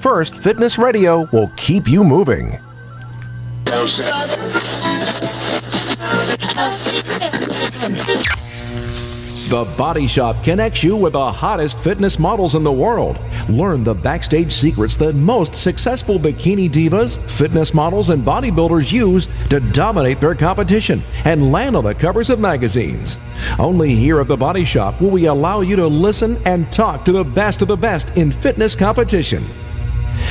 first fitness radio will keep you moving. The Body Shop connects you with the hottest fitness models in the world. Learn the backstage secrets that most successful bikini divas, fitness models, and bodybuilders use to dominate their competition and land on the covers of magazines. Only here at the Body Shop will we allow you to listen and talk to the best of the best in fitness competition.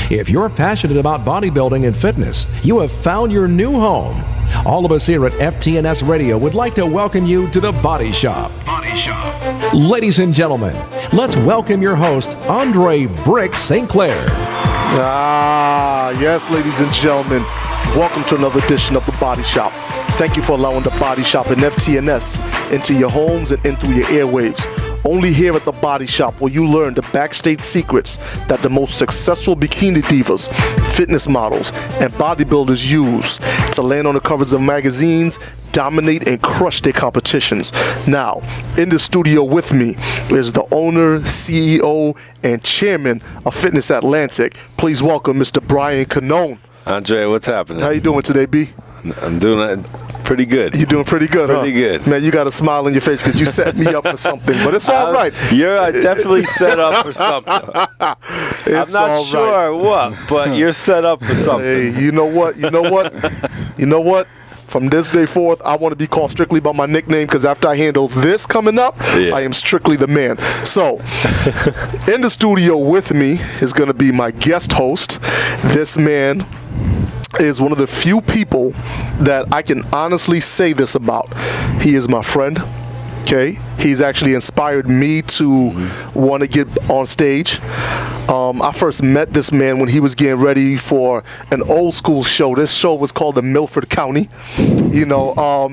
If you're passionate about bodybuilding and fitness, you have found your new home. All of us here at FTNS Radio would like to welcome you to the Body Shop. Body Shop. Ladies and gentlemen, let's welcome your host, Andre Brick St. Clair. Yes, ladies and gentlemen, welcome to another edition of the Body Shop. Thank you for allowing the Body Shop and FTNS into your homes and in through your airwaves. Only here at the Body Shop will you learn the backstage secrets that the most successful bikini divas, fitness models, and bodybuilders use to land on the covers of magazines, dominate, and crush their competitions. Now, in the studio with me is the owner, CEO, and chairman of Fitness Atlantic. Please welcome Mr. Brian Canone. Andre, what's happening? How you doing today, B? I'm doing pretty good. You're doing pretty good, Pretty good. Man, you got a smile on your face because you set me up for something, but it's all right. You're definitely set up for something. I'm not sure what, but you're set up for something. Hey, you know what? You know what? From this day forth, I want to be called strictly by my nickname because after I handle this coming up, I am strictly the man. So, in the studio with me is going to be my guest host. This man is one of the few people that I can honestly say this about. He is my friend. Okay, he's actually inspired me to want to get on stage. I first met this man when he was getting ready for an old school show. This show was called the Milford County. You know,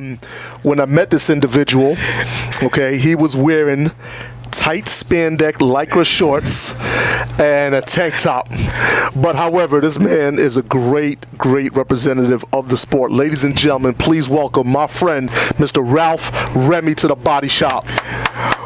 when I met this individual, okay, he was wearing tight spandex lycra shorts and a tank top. But however, this man is a great representative of the sport. Ladies and gentlemen, please welcome my friend, Mr. Ralph Remy, to the Body Shop.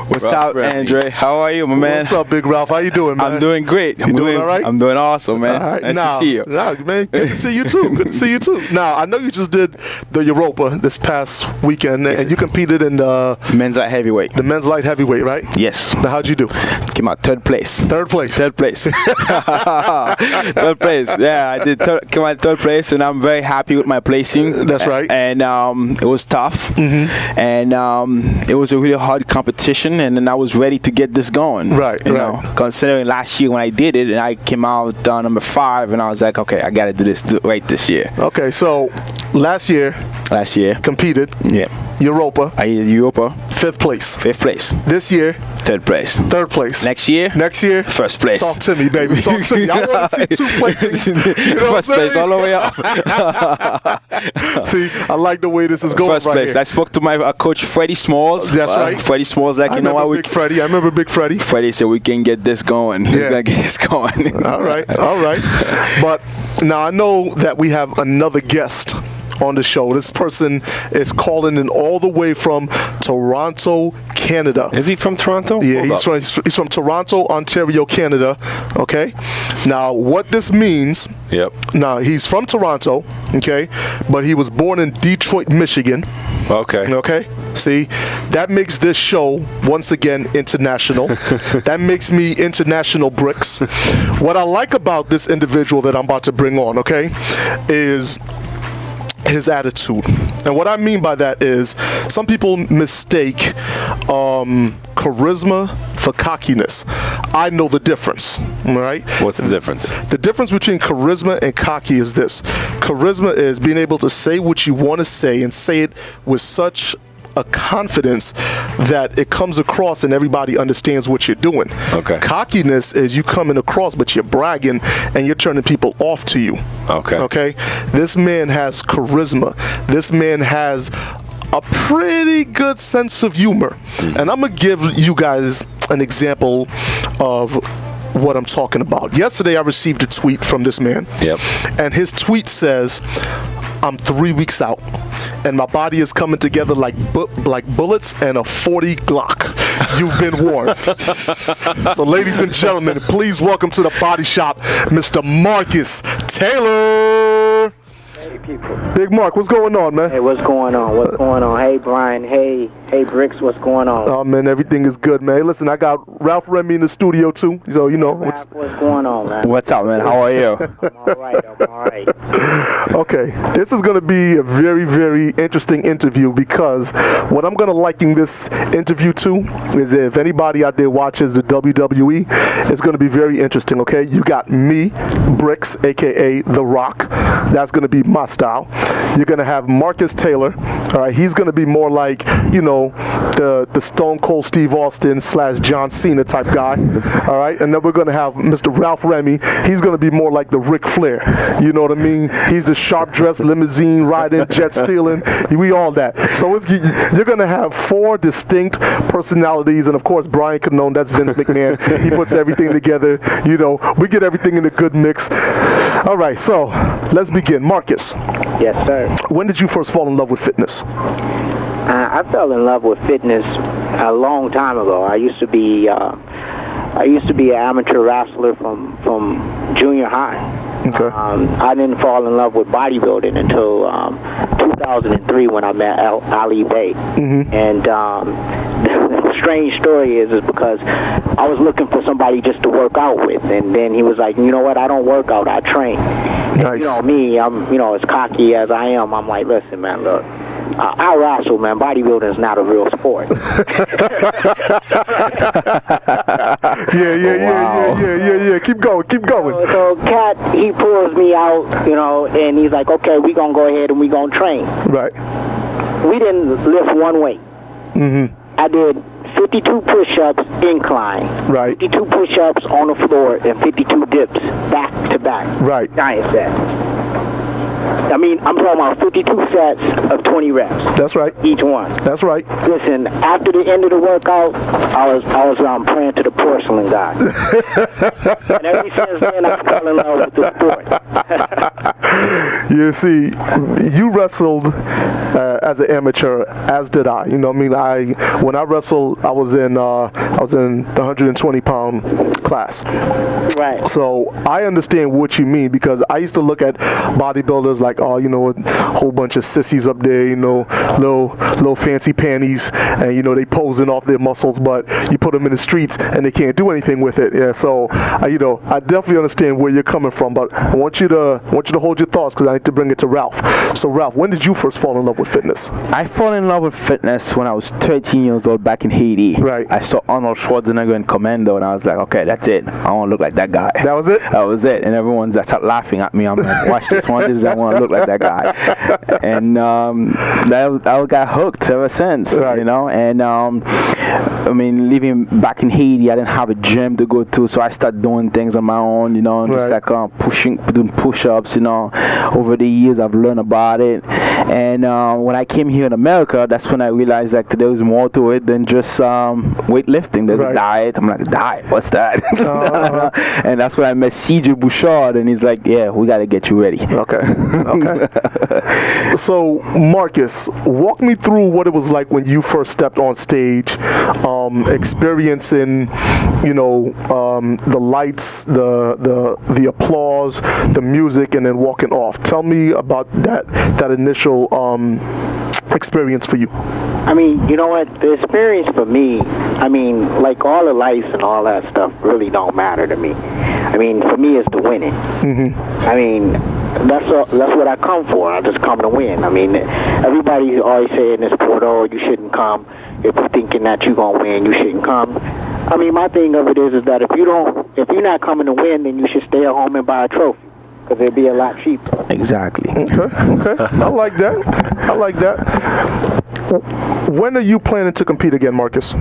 What's up, Andre? How are you, my man? What's up, Big Ralph? How you doing, man? I'm doing great. You doing all right? I'm doing awesome, man. All right. Nice to see you. Man, good to see you too. Good to see you too. Now, I know you just did the Europa this past weekend, and you competed in the men's light heavyweight. The men's light heavyweight, right? Yes. Now, how'd you do? Came out third place. Third place. Third place. Third place. Yeah, I did came out third place, and I'm very happy with my placing. That's right. And it was tough, and it was a really hard competition, and then I was ready to get this going. Right, you know, considering last year when I did it, and I came out number 5, and I was like, okay, I got to do this right this year. Okay, so last year competed. Yeah. Europa. I did Europa. 5th place. 5th place. This year. 3rd place. 3rd place. Next year. 1st place. Talk to me, baby. Talk to me. I want to see 2 places. You know 1st place all the way up. See, I like the way this is going. 1st place. Here. I spoke to my coach Freddie Smalls. That's right. Freddie Smalls, like, I remember Big Freddie. Freddie said we can get this going. He's gonna get this going. All right. But now I know that we have another guest on the show. This person is calling in all the way from Toronto, Canada. Is he from Toronto? Yeah, he's from Toronto, Ontario, Canada. Okay. Now, what this means? Yep. Now, he's from Toronto. Okay, but he was born in Detroit, Michigan. Okay. Okay. See, that makes this show once again international. That makes me international bricks. What I like about this individual that I'm about to bring on, okay, is his attitude. And what I mean by that is some people mistake charisma for cockiness. I know the difference, all right? What's the difference? The difference between charisma and cocky is this. Charisma is being able to say what you want to say and say it with such a confidence that it comes across and everybody understands what you're doing. Okay. Cockiness is you coming across but you're bragging and you're turning people off to you. Okay. Okay. This man has charisma. This man has a pretty good sense of humor. And I'm going to give you guys an example of what I'm talking about. Yesterday I received a tweet from this man. Yep. And his tweet says, I'm 3 weeks out and my body is coming together like bullets and a 40 Glock. you've been warned. So, ladies and gentlemen, please welcome to the Body Shop, Mr. Marcus Taylor. Hey, people. Big Mark, what's going on, man? Hey, what's going on? What's going on? Hey, Brian. Hey, Bricks, what's going on? Oh, man, everything is good, man. Hey, listen, I got Ralph Remy in the studio, too. So, you know. What's going on, man? What's up, man? How are you? I'm all right. Okay, this is going to be a very, very interesting interview because what I'm going to liken this interview to is if anybody out there watches the WWE, it's going to be very interesting, okay? You got me, Bricks, a.k.a. The Rock. That's going to be my style. You're going to have Marcus Taylor. All right, he's going to be more like, you know, the Stone Cold Steve Austin / John Cena type guy. All right, and then we're going to have Mr. Ralph Remy. He's going to be more like the Ric Flair. You know what I mean? He's the sharp-dressed, limousine riding, jet stealing. We all that. So you're going to have 4 distinct personalities, and of course, Brian Cannone, that's Vince McMahon. He puts everything together. You know, we get everything in a good mix. All right, so let's begin. Marcus. Yes, sir. When did you first fall in love with fitness? I fell in love with fitness a long time ago. I used to be an amateur wrestler from junior high. Okay. I didn't fall in love with bodybuilding until 2003 when I met Ali Bey. Mm-hmm. And the strange story is because I was looking for somebody just to work out with, and then he was like, you know what, I don't work out, I train. Nice. And, you know me, I'm as cocky as I am. I'm like, listen, man, look. I wrestle, man. Bodybuilding is not a real sport. Yeah. Keep going. So Cat, he pulls me out, you know, and he's like, okay, we gonna go ahead and we gonna train. Right. We didn't lift one weight. Mm-hmm. I did 52 push-ups incline. Right. 52 push-ups on the floor and 52 dips back to back. Right. Giant set. I mean, I'm talking about 52 sets of 20 reps. That's right. Each one. That's right. Listen, after the end of the workout, I was praying to the porcelain god. And ever since then, I fell in love with the sport. You see, you wrestled as an amateur, as did I. You know what I mean? When I wrestled, I was in the 120-pound class. Right. So I understand what you mean because I used to look at bodybuilders like, oh, you know, a whole bunch of sissies up there, you know, little fancy panties, and you know they posing off their muscles, but you put them in the streets and they can't do anything with it. Yeah. So you know, I definitely understand where you're coming from, but I want you to hold your thoughts because I need to bring it to Ralph. So Ralph, when did you first fall in love with fitness? I fell in love with fitness when I was 13 years old back in Haiti. Right. I saw Arnold Schwarzenegger in Commando, and I was like, okay, that's it. I want to look like that guy. That was it? That was it. And everyone's started laughing at me. I'm like, watch this one. I want to look like that guy. And I got hooked ever since, right. You know. And I mean, living back in Haiti, I didn't have a gym to go to, so I started doing things on my own, you know, just like doing push-ups, you know. Over the years, I've learned about it. And when I came here in America, that's when I realized that there was more to it than just weightlifting. There's a diet. I'm like, diet? What's that? And that's when I met CJ Bouchard, and he's like, yeah, we got to get you ready. Okay. So, Marcus, walk me through what it was like when you first stepped on stage, experiencing, you know, the lights, the applause, the music, and then walking off. Tell me about that initial experience for you. I mean, you know what? The experience for me, I mean, like all the lights and all that stuff really don't matter to me. I mean, for me, it's the winning. Mm-hmm. I mean, that's what I come for. I just come to win. I mean, everybody's always saying this sport, oh, you shouldn't come. If you're thinking that you're going to win, you shouldn't come. I mean, my thing of it is that if you're not coming to win, then you should stay at home and buy a trophy. Because it'd be a lot cheaper. Exactly. Okay. I like that. When are you planning to compete again, Marcus?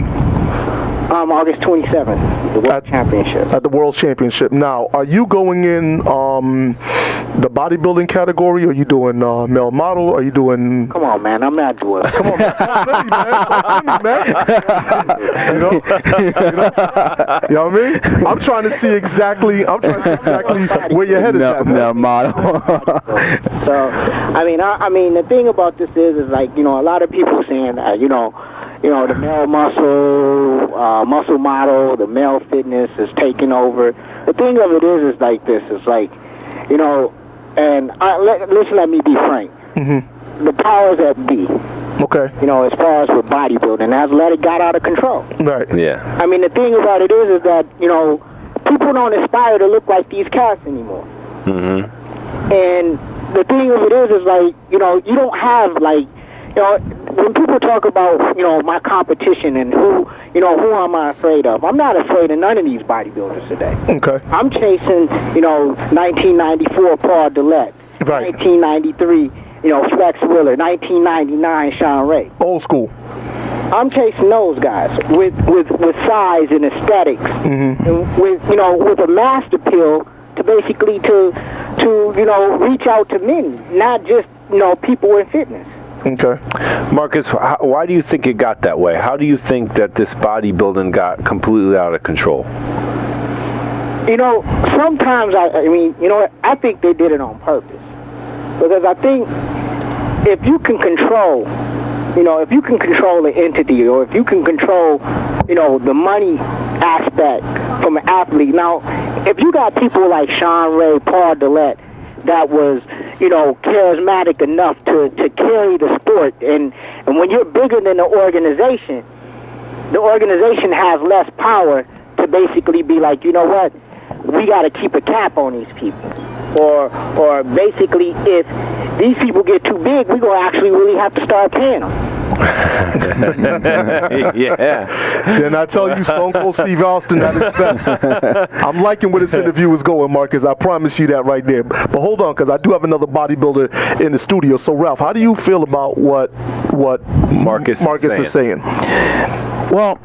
August 27th, the World Championship. At the World Championship. Now, are you going in the bodybuilding category? Are you doing male model? Are you doing... Come on, man. I'm not doing it. Come on, man. Talk to me, man. You know what I mean? I'm trying to see exactly where your head is at, man. Male model. So, I mean, the thing about this is like, you know, a lot of people saying that, you know, the male muscle model, the male fitness is taking over. The thing of it is like this. It's like, and let me be frank. Mm-hmm. The powers that be. Okay. As far as with bodybuilding, has let it got out of control. Right. Yeah. I mean, the thing about it is that, people don't aspire to look like these cats anymore. Mm-hmm. And the thing of it is like, you don't have, like, when people talk about, my competition and who am I afraid of? I'm not afraid of none of these bodybuilders today. Okay. I'm chasing, 1994 Paul Dillette. Right. 1993, Flex Wheeler. 1999 Sean Ray. Old school. I'm chasing those guys with size and aesthetics, mm-hmm. and with a mass appeal to basically to reach out to men, not just people in fitness. Okay. Marcus, why do you think it got that way? How do you think that this bodybuilding got completely out of control? Sometimes I think they did it on purpose, because I think if you can control the entity, or if you can control, the money aspect from an athlete. Now, if you got people like Sean Ray, Paul Dillette, that was, charismatic enough to carry the sport, and when you're bigger than the organization has less power to basically be like, you know what, we got to keep a cap on these people. Or basically, if these people get too big, we're going to actually really have to start paying them. Yeah. Then I tell you, Stone Cold Steve Austin at his best. I'm liking where this interview is going, Marcus. I promise you that right there. But hold on, because I do have another bodybuilder in the studio. So, Ralph, how do you feel about what Marcus is saying? Well,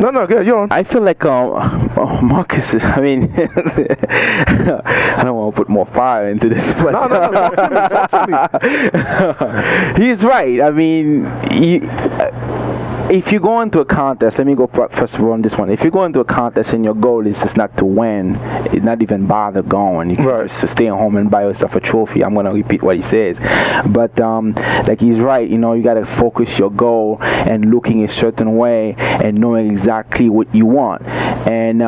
No, good. You're on. I feel like Marcus. I mean, I don't want to put more fire into this, but Talk to me. He's right. I mean, if you go into a contest, let me go first of all on this one. If you go into a contest and your goal is just not to win, it's not even bother going. You can just stay at home and buy yourself a trophy. I'm gonna repeat what he says, but like he's right. You gotta focus your goal and looking a certain way and knowing exactly what you want. And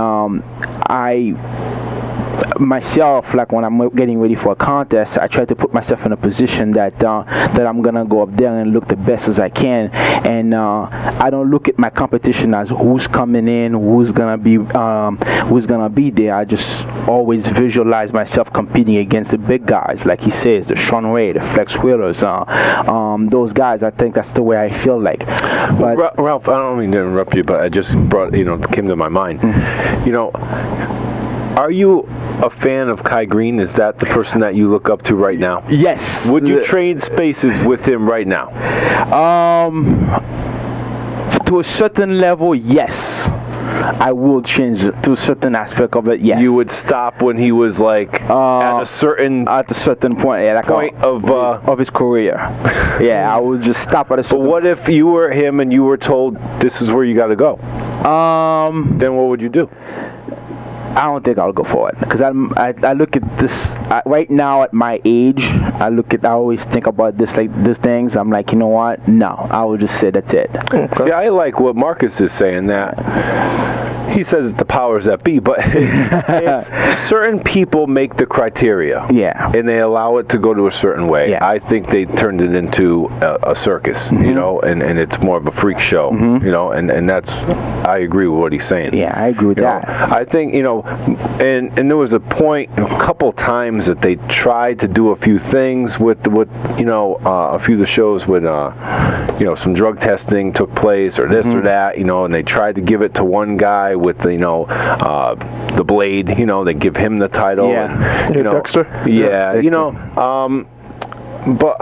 myself, like when I'm getting ready for a contest, I try to put myself in a position that I'm gonna go up there and look the best as I can, and I don't look at my competition as who's coming in, who's gonna be there. I just always visualize myself competing against the big guys, like he says, the Sean Ray, the Flex Wheelers, those guys. I think that's the way I feel like. But Ralph, I don't mean to interrupt you, but I just came to my mind. Are you a fan of Kai Green? Is that the person that you look up to right now? Yes. Would you trade spaces with him right now? To a certain level, yes. I will change it to a certain aspect of it. Yes. You would stop when he was like at a certain point, like point of his career. Yeah, I would just stop at a certain. But what if you were him and you were told this is where you got to go? Then what would you do? I don't think I'll go for it, because I look at this right now at my age. I always think about these things. I'm like, you know what? No, I will just say that's it. Okay. See, I like what Marcus is saying, that he says it's the powers that be, but it's certain people make the criteria. Yeah. And they allow it to go to a certain way. Yeah. I think they turned it into a circus, and it's more of a freak show, and that's, I agree with what he's saying. Yeah, I agree with that. I think, and there was a couple times that they tried to do a few things with a few of the shows with, some drug testing took place or this or that, and they tried to give it to one guy with the blade, they give him the title. Yeah. And, Dexter? Yeah, Dexter. But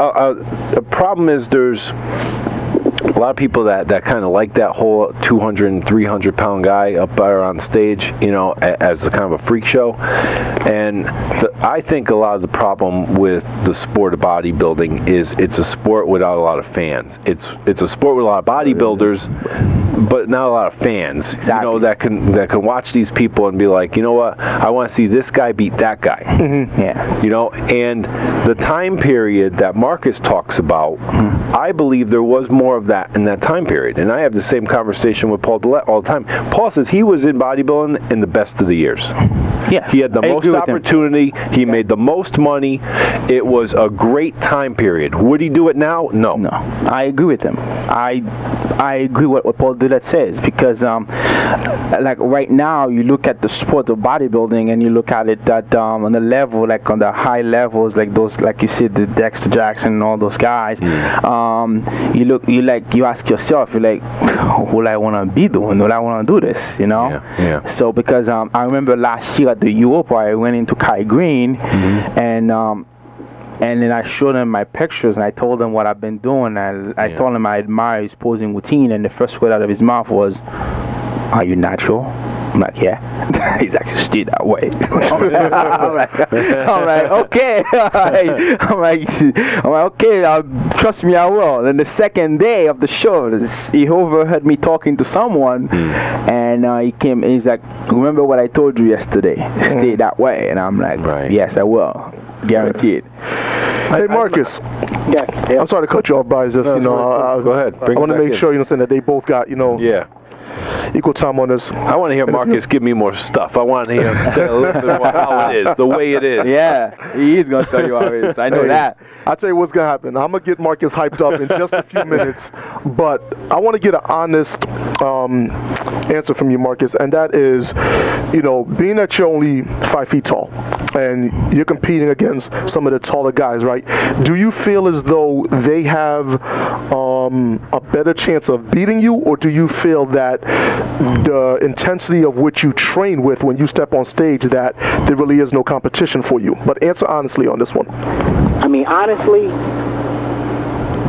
the problem is there's a lot of people that kind of like that whole 200 and 300 pound guy up there on stage, as a kind of a freak show. And I think a lot of the problem with the sport of bodybuilding is it's a sport without a lot of fans. It's a sport with a lot of bodybuilders, but not a lot of fans. Exactly. You know, that can watch these people and be like, you know what, I want to see this guy beat that guy. Yeah. You know, and the time period that Marcus talks about, I believe there was more of that in that time period. And I have the same conversation with Paul Dillette all the time. Paul says he was in bodybuilding in the best of the years. Yes. He had the most opportunity. He made the most money. It was a great time period. Would he do it now? No. No, I agree with him. I agree with what Paul Dillette says, because like right now you look at the sport of bodybuilding and you look at it that on the level, like on the high levels, like those, like you said, the Dexter Jackson and all those guys, you ask yourself, you're like, will I want to be doing? Will I want to do this? You know? Yeah. So because I remember last year at the Europa, I went into Kai Green, and then I showed him my pictures and I told him what I've been doing. I told him I admire his posing routine, and the first word out of his mouth was, "Are you natural?" I'm like, "Yeah." He's like, "Stay that way." I'm like, "Okay." I'm like, "Okay, trust me, I will." And the second day of the show, he overheard me talking to someone, and he came. And he's like, "Remember what I told you yesterday? Stay that way." And I'm like, "Yes, I will, guaranteed." Hey, Marcus. Yes. I'm sorry to cut you off, but it's just, go ahead. I want to make sure, saying that they both got, equal time on this. I want to hear Marcus give me more stuff. I want to hear him tell a little bit more how it is, the way it is. Yeah, he is going to tell you how it is. I know that. I'll tell you what's going to happen. I'm going to get Marcus hyped up in just a few minutes, but I want to get an honest answer from you, Marcus, and that is, being that you're only 5 feet tall and you're competing against some of the taller guys, right? Do you feel as though they have a better chance of beating you, or do you feel that the intensity of which you train with when you step on stage, that there really is no competition for you? But answer honestly on this one. I mean, honestly,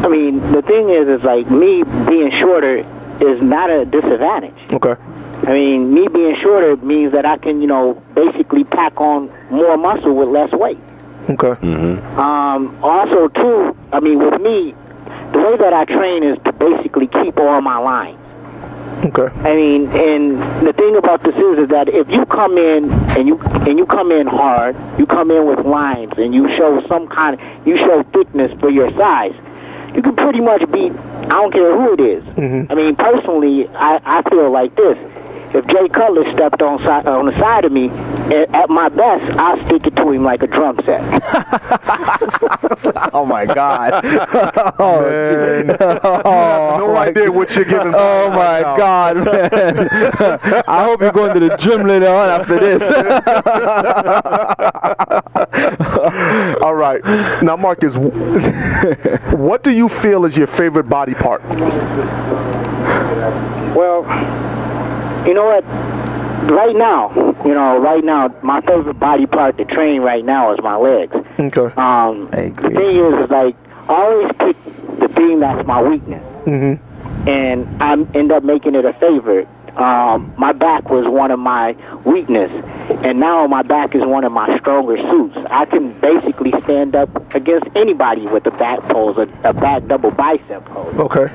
the thing is like me being shorter is not a disadvantage. Okay. I mean, me being shorter means that I can, basically pack on more muscle with less weight. Okay. Also, too, with me, the way that I train is to basically keep all my lines. Okay. And the thing about this is that if you come in and you come in hard, you come in with lines, and you show thickness for your size, you can pretty much beat, I don't care who it is. Personally, I feel like this. If Jay Cutler stepped on the side of me, at my best, I'll stick it to him like a drum set. Oh my God! Man. No idea what you're giving. Oh my God, man! I hope you're going to the gym later on after this. All right. Now, Marcus, what do you feel is your favorite body part? Well, you know what? Right now, my favorite body part to train right now is my legs. Okay. I agree. The thing is like, I always pick the thing that's my weakness. And I end up making it a favorite. My back was one of my weakness, and now my back is one of my stronger suits. I can basically stand up against anybody with a back pose, a back double bicep pose. Okay.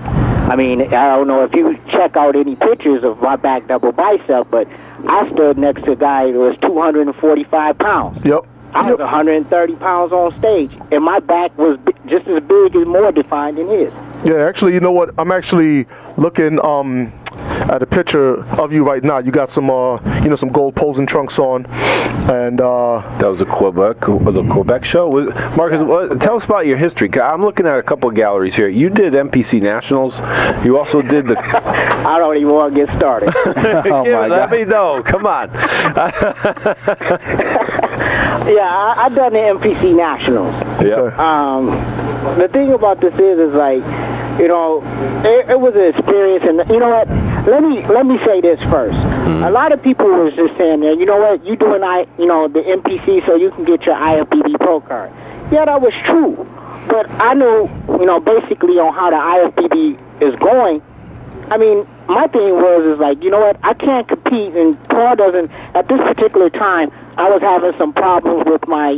I don't know if you check out any pictures of my back double bicep, but I stood next to a guy who was 245 pounds. Yep. I was 130 pounds on stage, and my back was just as big and more defined than his. Yeah, actually, you know what? I'm actually looking at a picture of you right now. You got some, some gold posing trunks on, and that was the Quebec show. Marcus, tell us about your history. I'm looking at a couple of galleries here. You did NPC Nationals. You also did the. I don't even want to get started. Let me know. Come on. Yeah, I done the NPC Nationals. Yeah. The thing about this is like, it was an experience, and you know what? Let me say this first. A lot of people was just saying, you know what? You doing the NPC so you can get your IFBB Pro card. Yeah, that was true, but I knew basically on how the IFBB is going. My thing is like, you know what? I can't compete, and Paul doesn't. At this particular time, I was having some problems with my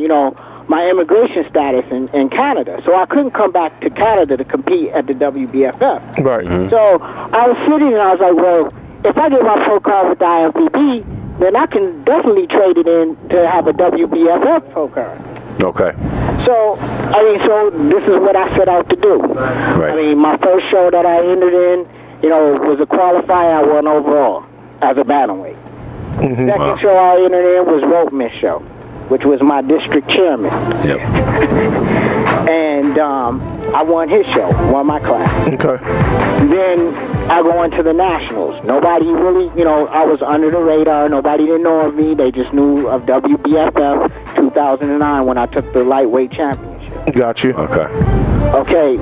my immigration status in Canada. So I couldn't come back to Canada to compete at the WBFF. Right. So I was sitting and I was like, well, if I get my pro card with the IFBB, then I can definitely trade it in to have a WBFF pro card. Okay. So, so this is what I set out to do. Right. I mean, my first show that I entered in, was a qualifier. I won overall as a bantamweight. Second show I entered in was Ropeman's show, which was my district chairman. Yep. And I won his show, won my class. Okay. Then I go into the nationals. Nobody really, I was under the radar. Nobody didn't know of me. They just knew of WBFF 2009 when I took the lightweight championship. Got you. Okay. Okay.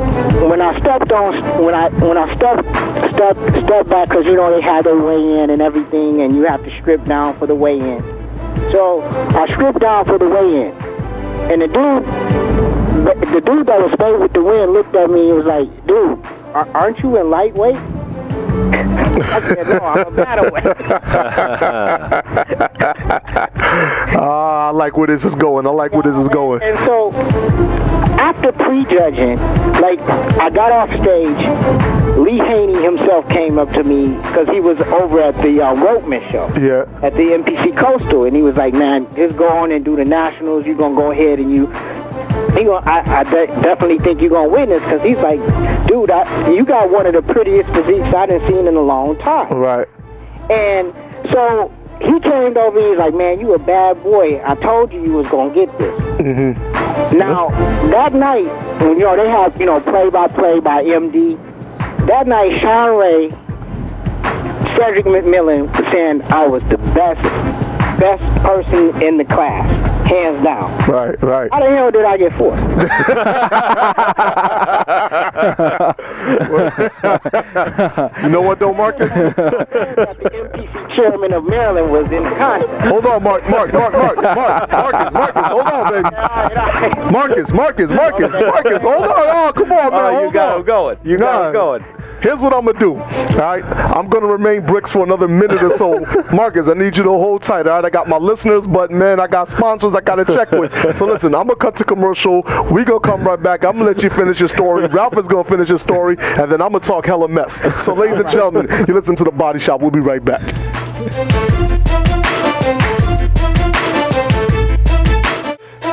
When I stepped back, because they had their weigh in and everything, and you have to strip down for the weigh in. So I stripped down for the weigh in, and the dude that was favored with the win looked at me and was like, "Dude, aren't you in lightweight?" I said, "No, I'm a bantamweight." I like where this is going. And so, after prejudging, I got off stage. Lee Haney himself came up to me because he was over at the Ropeman show. Yeah. At the MPC Coastal, and he was like, "Man, just go on and do the nationals. You're gonna go ahead and I definitely think you're gonna win this," because he's like, "Dude, you got one of the prettiest physiques I done seen in a long time." Right. And so he came over. He's like, "Man, you a bad boy. I told you was gonna get this." Now that night, when they have play-by-play by MD. That night, Sean Ray, Cedric McMillan was saying I was the best person in the class, hands down. Right. How the hell did I get fourth? You know what though, Marcus? The MPC chairman of Maryland was in the contest. Hold on, Marcus, hold on, baby. Marcus, hold on. Oh, come on, man. You got him going. Here's what I'm going to do, all right? I'm going to remain bricks for another minute or so. Marcus, I need you to hold tight, all right? I got my listeners, but, man, I got sponsors I got to check with. So, listen, I'm going to cut to commercial. We going to come right back. I'm going to let you finish your story. Ralph is going to finish his story, and then I'm going to talk hella mess. So, ladies and gentlemen, you listen to The Body Shop. We'll be right back.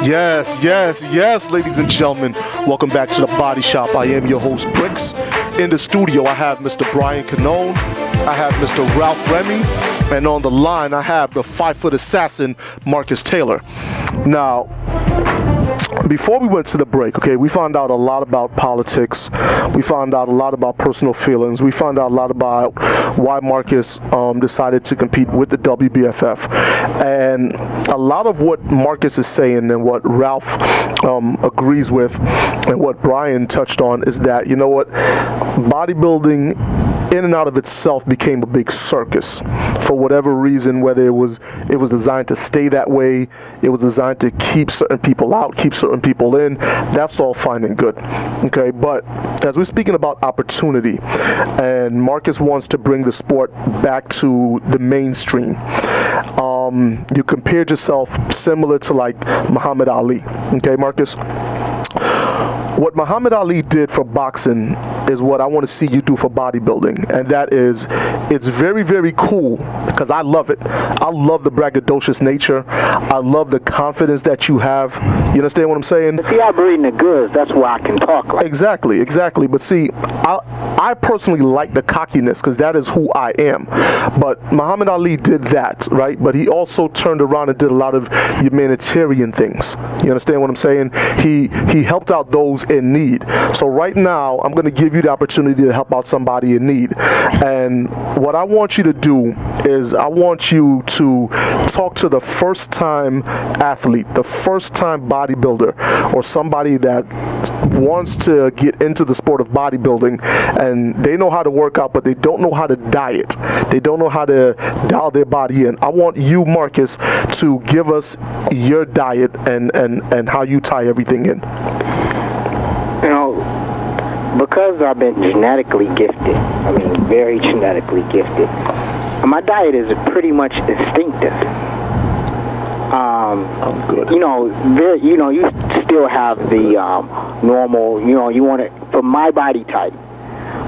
Yes, ladies and gentlemen. Welcome back to The Body Shop. I am your host, Bricks. In the studio, I have Mr. Brian Canone. I have Mr. Ralph Remy. And on the line, I have the 5-foot assassin, Marcus Taylor. Now, before we went to the break, okay, we found out a lot about politics. We found out a lot about personal feelings. We found out a lot about why Marcus decided to compete with the WBFF. And a lot of what Marcus is saying and what Ralph agrees with and what Brian touched on is that, you know what, bodybuilding in and out of itself became a big circus for whatever reason, whether it was designed to stay that way, it was designed to keep certain people out, keep certain people in. That's all fine and good, okay? But as we're speaking about opportunity, and Marcus wants to bring the sport back to the mainstream, you compared yourself similar to like Muhammad Ali, okay, Marcus? What Muhammad Ali did for boxing is what I want to see you do for bodybuilding, and that is, it's very, very cool because I love it. I love the braggadocious nature. I love the confidence that you have. You understand what I'm saying? See, I breed in the goods. That's why I can talk like Exactly. But see, I personally like the cockiness because that is who I am. But Muhammad Ali did that, right? But he also turned around and did a lot of humanitarian things. You understand what I'm saying? He helped out those in need. So right now, I'm going to give you the opportunity to help out somebody in need. And what I want you to do is I want you to talk to the first-time athlete, the first-time bodybuilder, or somebody that wants to get into the sport of bodybuilding, and they know how to work out, but they don't know how to diet. They don't know how to dial their body in. I want you, Marcus, to give us your diet and how you tie everything in. You know, because I've been genetically gifted, I mean very genetically gifted, my diet is pretty much instinctive. I'm good. You you still have the normal. You want it for my body type.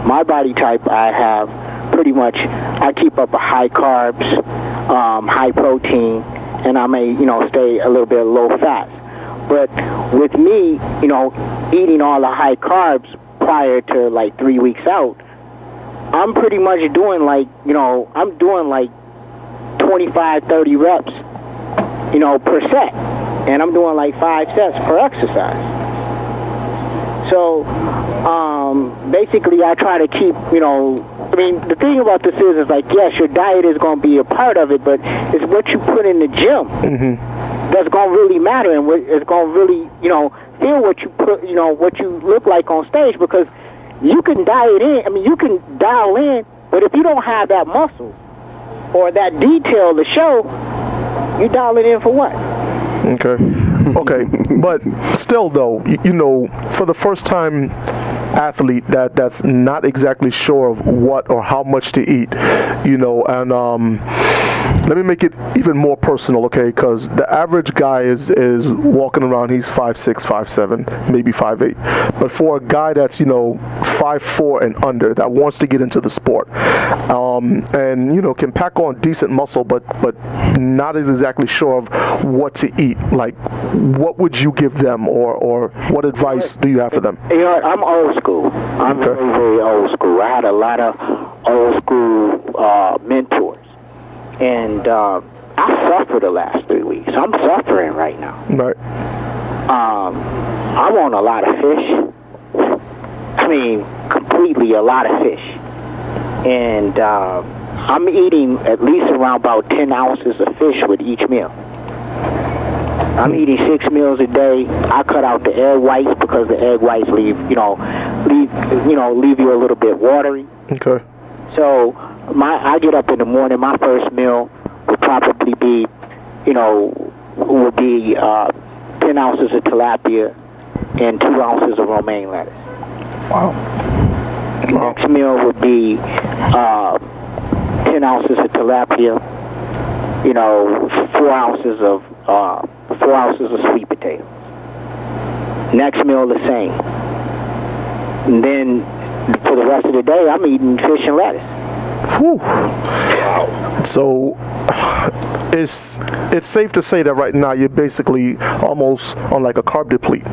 My body type, I have pretty much. I keep up a high carbs, high protein, and I may stay a little bit low fat. But with me, eating all the high carbs prior to like 3 weeks out, I'm pretty much doing I'm doing like 25, 30 reps, per set. And I'm doing like 5 sets per exercise. So, basically I try to keep, the thing about this is like, yes, your diet is going to be a part of it, but it's what you put in the gym that's going to really matter, and it's going to really, feel what you put, what you look like on stage, because you can diet in, you can dial in, but if you don't have that muscle or that detail to show, you dial it in for what? Okay, but still though, for the first time athlete that's not exactly sure of what or how much to eat, and let me make it even more personal, okay? Because the average guy is walking around, he's 5'6", 5'7", maybe 5'8". But for a guy that's 5'4" and under that wants to get into the sport, and can pack on decent muscle, but not as exactly sure of what to eat, like what would you give them, or what advice do you have for them? I'm old school. I'm very, very old school. I had a lot of old school mentors. And I suffered the last 3 weeks. I'm suffering right now. Right. I'm on a lot of fish. Completely a lot of fish. And I'm eating at least around about 10 ounces of fish with each meal. I'm eating 6 meals a day. I cut out the egg whites because the egg whites leave you a little bit watery. Okay. So I get up in the morning. My first meal would probably be, 10 ounces of tilapia and 2 ounces of romaine lettuce. Wow. Next meal would be 10 ounces of tilapia, 4 ounces of sweet potatoes. Next meal the same. And then for the rest of the day, I'm eating fish and lettuce. Whew. So it's safe to say that right now you're basically almost on like a carb deplete.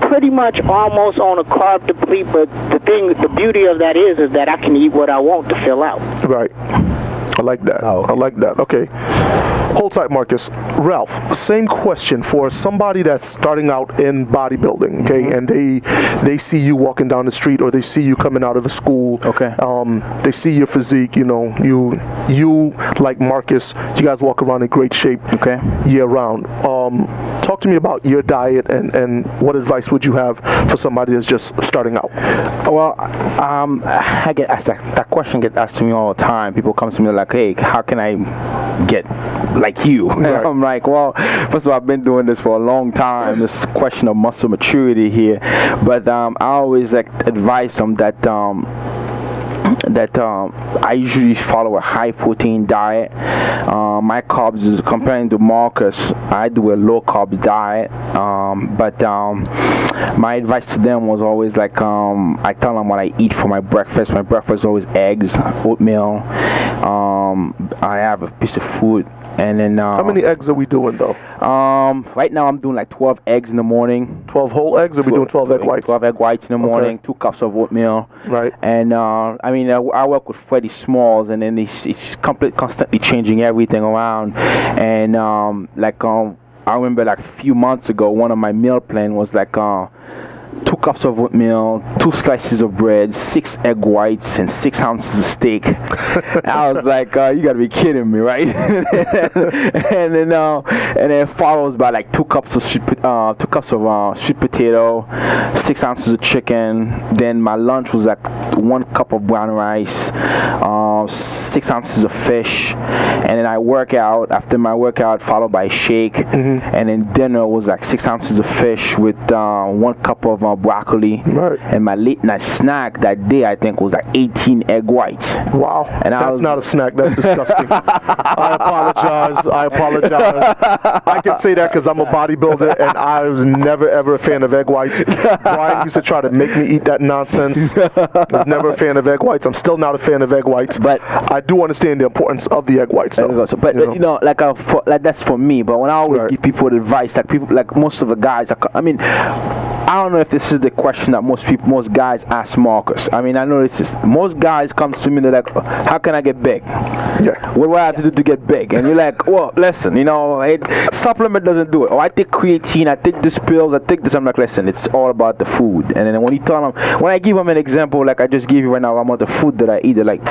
Pretty much almost on a carb deplete, but the beauty of that is that I can eat what I want to fill out. Right. I like that. I like that. Okay. Hold tight, Marcus. Ralph, same question for somebody that's starting out in bodybuilding, okay, and they see you walking down the street, or they see you coming out of a school. Okay. They see your physique, you like Marcus, you guys walk around in great shape year round. Talk to me about your diet and what advice would you have for somebody that's just starting out? Well, I get asked that question gets asked to me all the time. People come to me like, hey, how can I get like you? Right. And I'm like, well, first of all, I've been doing this for a long time. It's a question of muscle maturity here. But I always advise them that I usually follow a high protein diet. My carbs is comparing to Marcus, I do a low carbs diet. But my advice to them was always I tell them what I eat for my breakfast. My breakfast is always eggs, oatmeal. I have a piece of fruit. And then how many eggs are we doing though? Right now I'm doing like 12 eggs in the morning. 12 whole eggs, or we doing 12 egg whites? 12 egg whites in the morning, 2 cups of oatmeal. Right. And I work with Freddie Smalls, and then it's constantly changing everything around. And I remember a few months ago, one of my meal plan was 2 cups of oatmeal, 2 slices of bread, 6 egg whites, and 6 ounces of steak. I was like, you gotta be kidding me, right? and then it follows by 2 cups of sweet potato, 6 ounces of chicken. Then my lunch was 1 cup of brown rice, 6 ounces of fish, and then I work out. After my workout, followed by a shake, and then dinner was 6 ounces of fish with 1 cup of broccoli. Right. And my late night snack that day, I think, was like 18 egg whites. Wow. And that's not a snack. That's disgusting. I apologize. I can say that because I'm a bodybuilder and I was never ever a fan of egg whites. Brian used to try to make me eat that nonsense. I was never a fan of egg whites. I'm still not a fan of egg whites. But I do understand the importance of the egg whites. Though, like that's for me. But when I always give people advice, like people, like most of the guys, I mean, I don't know if this is the question that most guys ask Marcus. I mean, I know it's just most guys come to me, they're like, how can I get big? Yeah. What do I have to do to get big? And you're like, well, listen, supplement doesn't do it. Or I take creatine, I take these pills, I take this. I'm like, listen, it's all about the food. And then when you tell them, when I give them an example, like I just gave you right now, about the food that I eat, they're like,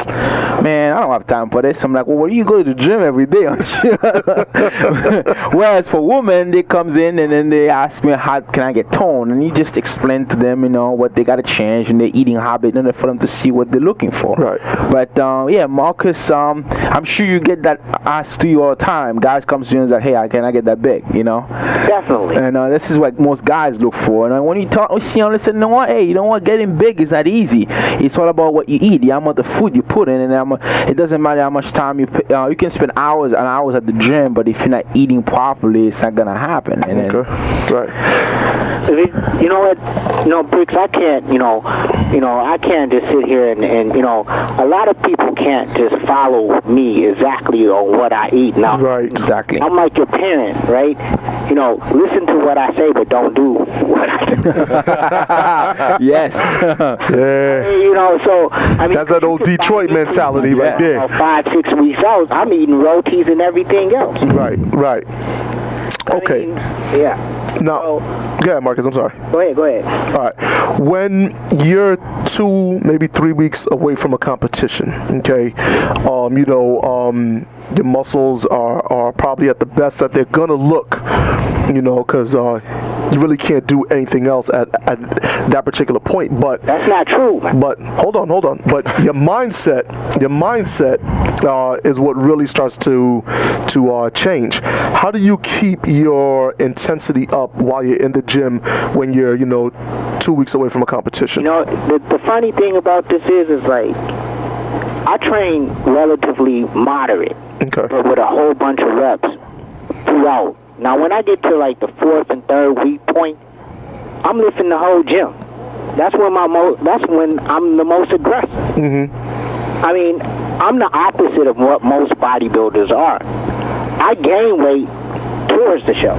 man, I don't have time for this. I'm like, well, you go to the gym every day, aren't you? Whereas for women, they comes in and then they ask me, how can I get toned? And you just explain to them, what they got to change in their eating habit in order for them to see what they're looking for. Right. But Marcus, I'm sure you get that asked to you all the time. Guys come to you and say, hey, can I get that big? Definitely. And this is what most guys look for. And when you talk, listen, getting big is not easy. It's all about what you eat, the amount of food you put in, and it doesn't matter how much time you can spend hours and hours at the gym, but if you're not eating properly, it's not gonna happen. And right. You know what, Bricks, I can't, I can't just sit here and a lot of people can't just follow me exactly on what I eat. Now, right, exactly. I'm like your parent, right? Listen to what I say, but don't do what I do. Yes. Yeah. So I mean, that's that old Detroit mentality right there. 5, 6 weeks out, I'm eating rotis and everything else. Right. Okay. Now, go ahead, Marcus. I'm sorry. Go ahead. All right. When you're 2, maybe 3 weeks away from a competition, okay, your muscles are probably at the best that they're gonna look, because you really can't do anything else at that particular point. But that's not true. But hold on. But your mindset is what really starts to change. How do you keep your intensity up while you're in the gym when you're 2 weeks away from a competition? The funny thing about this is like I train relatively moderate, but with a whole bunch of reps throughout. Now, when I get to like the 4th and 3rd week point, I'm lifting the whole gym. That's when I'm the most aggressive. I mean, I'm the opposite of what most bodybuilders are. I gain weight towards the show.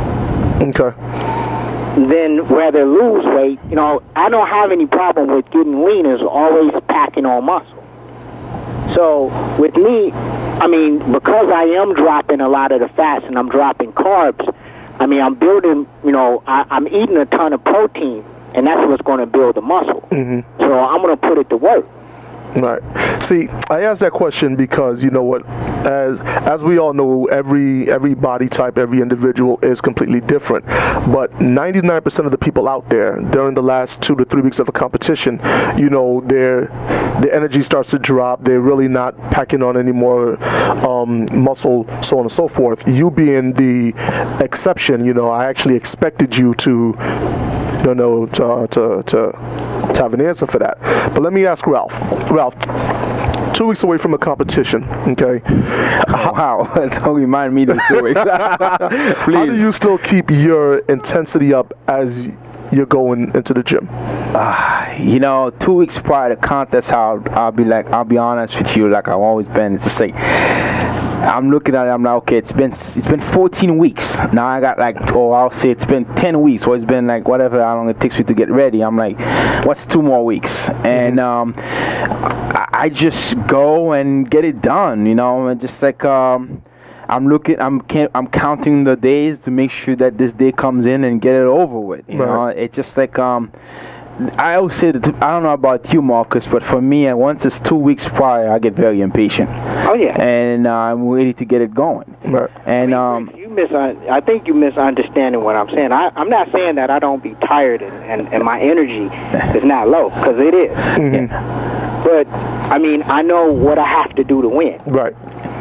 Then rather lose weight. I don't have any problem with getting lean. Is always packing on muscle. So with me, I mean, because I am dropping a lot of the fats and I'm dropping carbs, I mean, I'm building, I'm eating a ton of protein, and that's what's going to build the muscle. So I'm going to put it to work. Right. See, I asked that question because as we all know, every body type, every individual is completely different. But 99% of the people out there during the last 2 to 3 weeks of a competition, their energy starts to drop. They're really not packing on any more muscle, so on and so forth. You being the exception, I actually expected you to have an answer for that. But let me ask Ralph. Ralph, 2 weeks away from a competition, okay? Wow, don't remind me this 2 weeks. Please. How do you still keep your intensity up as you're going into the gym? 2 weeks prior to contest, I'll be honest with you, like I've always been. It's just like I'm looking at it, I'm like, okay, it's been 14 weeks. Now I got I'll say it's been 10 weeks, or it's been like whatever how long it takes me to get ready. I'm like, what's 2 more weeks? And I just go and get it done, and just like I'm counting the days to make sure that this day comes in and get it over with. You know, it's just like I always say that, I don't know about you, Marcus, but for me, once it's 2 weeks prior, I get very impatient. Oh yeah. And I'm ready to get it going. Right. And I think you misunderstanding what I'm saying. I'm not saying that I don't be tired and my energy is not low, because it is. Mm-hmm. But I mean, I know what I have to do to win. Right.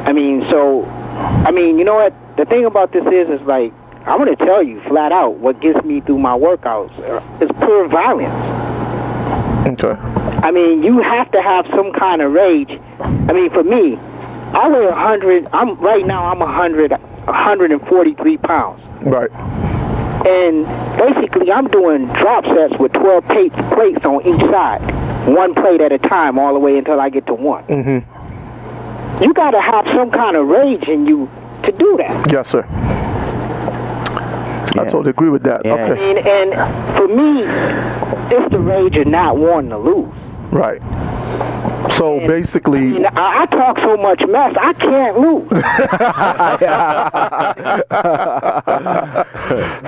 I mean, you know what? The thing about this is like I'm going to tell you flat out, what gets me through my workouts is pure violence. Okay. I mean, you have to have some kind of rage. I mean, for me, I weigh 100. Right now I'm 143 pounds. Right. And basically, I'm doing drop sets with 12 plates on each side, one plate at a time, all the way until I get to one. Mm-hmm. You got to have some kind of rage in you to do that. Yes, sir. I totally agree with that. Yeah. Okay. And for me, it's the rage of not wanting to lose. Right. So And, basically, I talk so much mess, I can't lose.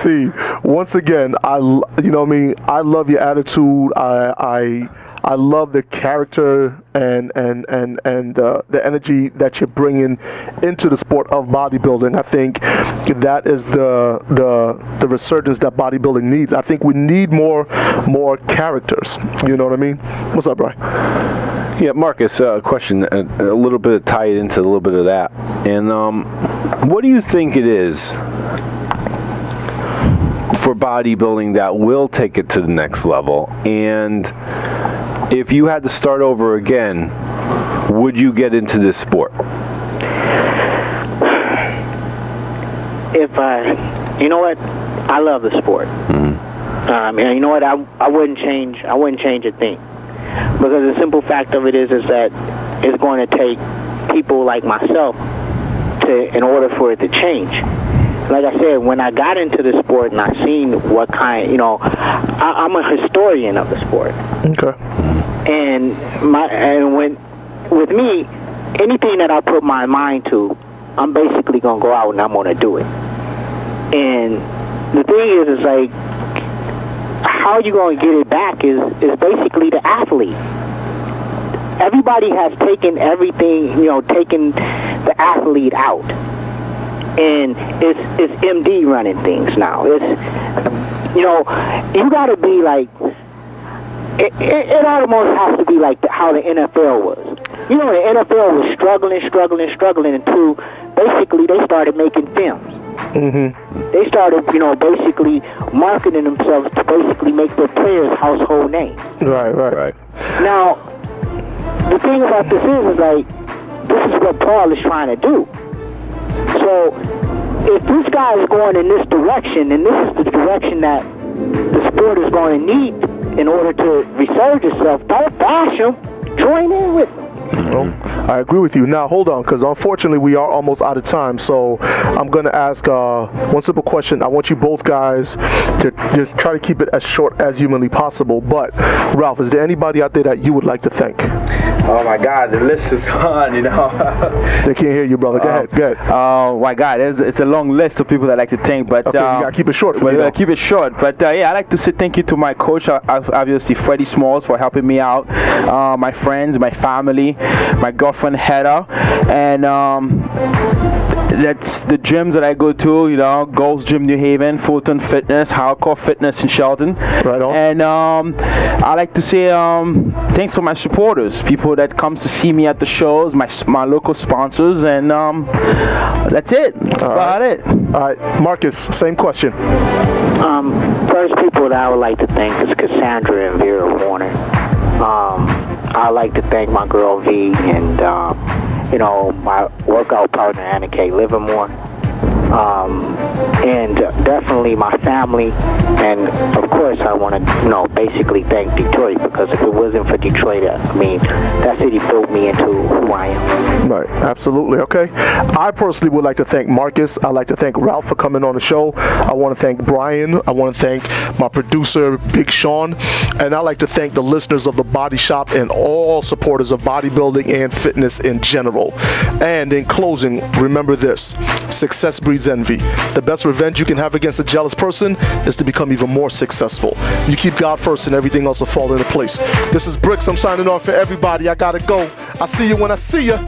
see, once again, I love your attitude. I love the character and the energy that you're bringing into the sport of bodybuilding. I think that is the resurgence that bodybuilding needs. I think we need more characters. You know what I mean? What's up, Brian? Yeah, Marcus, a question, a little bit tied into a little bit of that. And what do you think it is for bodybuilding that will take it to the next level? And if you had to start over again, would you get into this sport? You know what? I love the sport. Mm-hmm. And you know what? I wouldn't change a thing. Because the simple fact of it is that it's going to take people like myself in order for it to change. Like I said, when I got into the sport and I seen what kind, I'm a historian of the sport. Okay. And with me, anything that I put my mind to, I'm basically gonna go out and I'm gonna do it. And the thing is like, how you gonna get it back is basically the athlete. Everybody has taken everything, taken the athlete out. And it's MD running things now. It's, you gotta be like, it almost has to be like how the NFL was. The NFL was struggling until basically they started making films. Mm-hmm. They started, basically marketing themselves to basically make their players household names. Right. Now, the thing about this is like, this is what Paul is trying to do. So, if this guy is going in this direction, and this is the direction that the sport is going to need in order to resurge itself, don't bash him. Join in with him. Well, I agree with you. Now, hold on, because unfortunately we are almost out of time. So I'm going to ask one simple question. I want you both guys to just try to keep it as short as humanly possible. But, Ralph, is there anybody out there that you would like to thank? Oh my God, the list is on, They can't hear you, brother. Go ahead. Oh my God, it's a long list of people that I like to thank, but okay, you gotta keep it short for me. Keep it short, but I like to say thank you to my coach, obviously Freddie Smalls, for helping me out, my friends, my family, my girlfriend Hedda, and that's the gyms that I go to, Gold's Gym New Haven, Fulton Fitness, Hardcore Fitness in Shelton. Right on. And I like to say thanks for my supporters, people that comes to see me at the shows, my local sponsors, and that's it. That's about it. All right, Marcus, same question. First people that I would like to thank is Cassandra and Vera Warner. I'd like to thank my girl V and my workout partner Anna K. Livermore, and definitely my family, and of course I want to basically thank Detroit, because if it wasn't for Detroit, that city built me into who I am. Right, absolutely. Okay, I personally would like to thank Marcus. I'd like to thank Ralph for coming on the show. I want to thank Brian. I want to thank my producer Big Sean, and I'd like to thank the listeners of the Body Shop and all supporters of bodybuilding and fitness in general. And in closing, remember this: success breeds envy. The best revenge you can have against a jealous person is to become even more successful. You keep God first and everything else will fall into place. This is Bricks. I'm signing off for everybody. I gotta go. I'll see you when I see you.